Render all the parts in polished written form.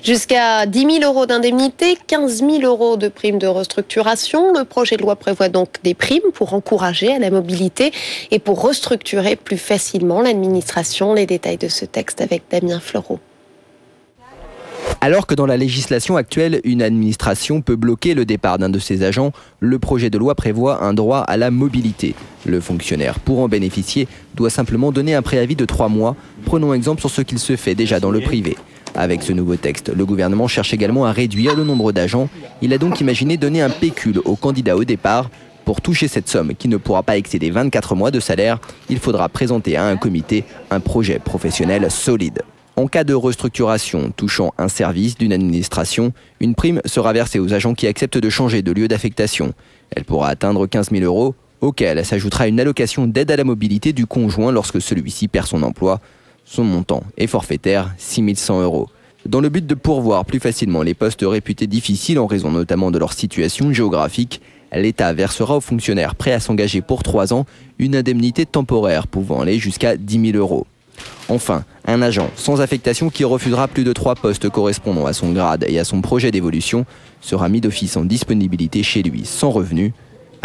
Jusqu'à 10 000 euros d'indemnité, 15 000 euros de prime de restructuration. Le projet de loi prévoit donc des primes pour encourager à la mobilité et pour restructurer plus facilement l'administration. Les détails de ce texte avec Damien Fleureau. Alors que dans la législation actuelle, une administration peut bloquer le départ d'un de ses agents, le projet de loi prévoit un droit à la mobilité. Le fonctionnaire, pour en bénéficier, doit simplement donner un préavis de 3 mois. Prenons exemple sur ce qu'il se fait déjà dans le privé. Avec ce nouveau texte, le gouvernement cherche également à réduire le nombre d'agents. Il a donc imaginé donner un pécule aux candidats au départ. Pour toucher cette somme, qui ne pourra pas excéder 24 mois de salaire, il faudra présenter à un comité un projet professionnel solide. En cas de restructuration touchant un service d'une administration, une prime sera versée aux agents qui acceptent de changer de lieu d'affectation. Elle pourra atteindre 15 000 euros, auquel s'ajoutera une allocation d'aide à la mobilité du conjoint lorsque celui-ci perd son emploi. Son montant est forfaitaire, 6 100 euros. Dans le but de pourvoir plus facilement les postes réputés difficiles en raison notamment de leur situation géographique, l'État versera aux fonctionnaires prêts à s'engager pour 3 ans une indemnité temporaire pouvant aller jusqu'à 10 000 euros. Enfin, un agent sans affectation qui refusera plus de 3 postes correspondant à son grade et à son projet d'évolution sera mis d'office en disponibilité chez lui sans revenu.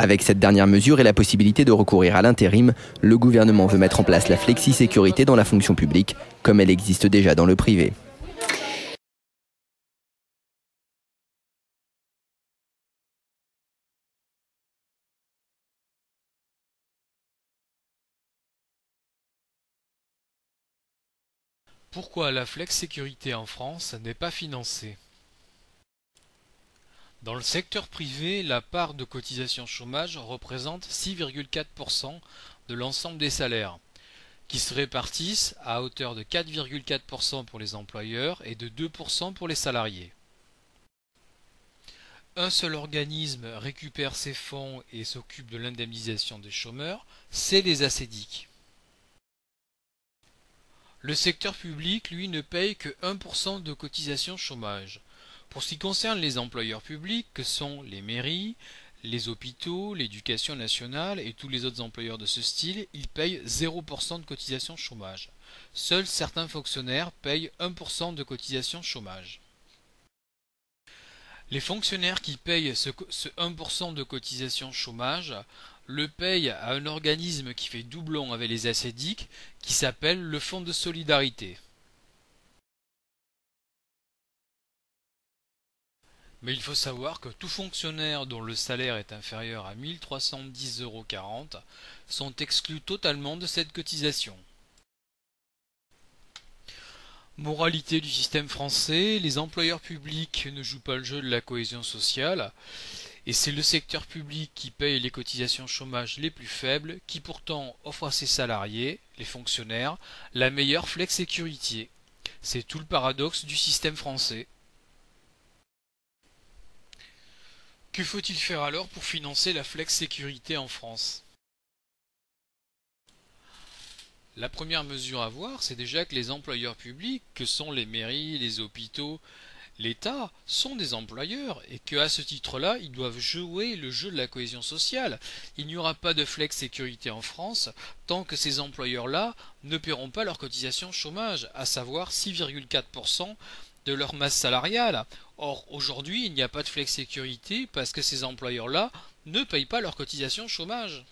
Avec cette dernière mesure et la possibilité de recourir à l'intérim, le gouvernement veut mettre en place la flexi-sécurité dans la fonction publique, comme elle existe déjà dans le privé. Pourquoi la flex-sécurité en France n'est pas financée? Dans le secteur privé, la part de cotisation chômage représente 6,4% de l'ensemble des salaires, qui se répartissent à hauteur de 4,4% pour les employeurs et de 2% pour les salariés. Un seul organisme récupère ces fonds et s'occupe de l'indemnisation des chômeurs, c'est les ACEDIC. Le secteur public, lui, ne paye que 1% de cotisation chômage. Pour ce qui concerne les employeurs publics, que sont les mairies, les hôpitaux, l'éducation nationale et tous les autres employeurs de ce style, ils payent 0% de cotisation chômage. Seuls certains fonctionnaires payent 1% de cotisation chômage. Les fonctionnaires qui payent ce 1% de cotisation chômage le payent à un organisme qui fait doublon avec les ACEDIC, qui s'appelle le Fonds de solidarité. Mais il faut savoir que tout fonctionnaire dont le salaire est inférieur à 1 310,40 € sont exclus totalement de cette cotisation. Moralité du système français, les employeurs publics ne jouent pas le jeu de la cohésion sociale, et c'est le secteur public qui paye les cotisations chômage les plus faibles, qui pourtant offre à ses salariés, les fonctionnaires, la meilleure flex-sécurité. C'est tout le paradoxe du système français. Que faut-il faire alors pour financer la flex-sécurité en France ? La première mesure à voir, c'est déjà que les employeurs publics, que sont les mairies, les hôpitaux, l'État, sont des employeurs et qu'à ce titre-là, ils doivent jouer le jeu de la cohésion sociale. Il n'y aura pas de flex-sécurité en France tant que ces employeurs-là ne paieront pas leur cotisation chômage, à savoir 6,4% de leur masse salariale. Or, aujourd'hui, il n'y a pas de flex-sécurité parce que ces employeurs-là ne payent pas leur cotisation chômage.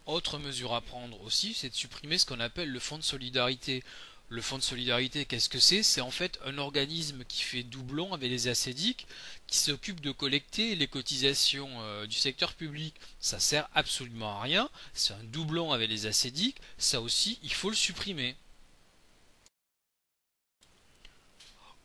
Autre mesure à prendre aussi, c'est de supprimer ce qu'on appelle le fonds de solidarité. Le fonds de solidarité, qu'est-ce que c'est? C'est en fait un organisme qui fait doublon avec les ACEDIC, qui s'occupe de collecter les cotisations du secteur public. Ça sert absolument à rien, c'est un doublon avec les ACEDIC, ça aussi, il faut le supprimer.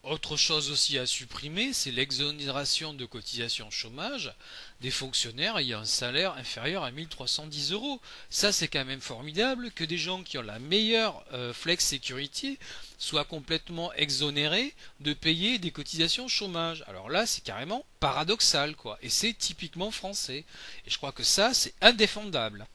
Autre chose aussi à supprimer, c'est l'exonération de cotisation chômage des fonctionnaires ayant un salaire inférieur à 1 310 €. Ça, c'est quand même formidable que des gens qui ont la meilleure flex sécurité soient complètement exonérés de payer des cotisations chômage. Alors là, c'est carrément paradoxal, quoi. Et c'est typiquement français. Et je crois que ça, c'est indéfendable.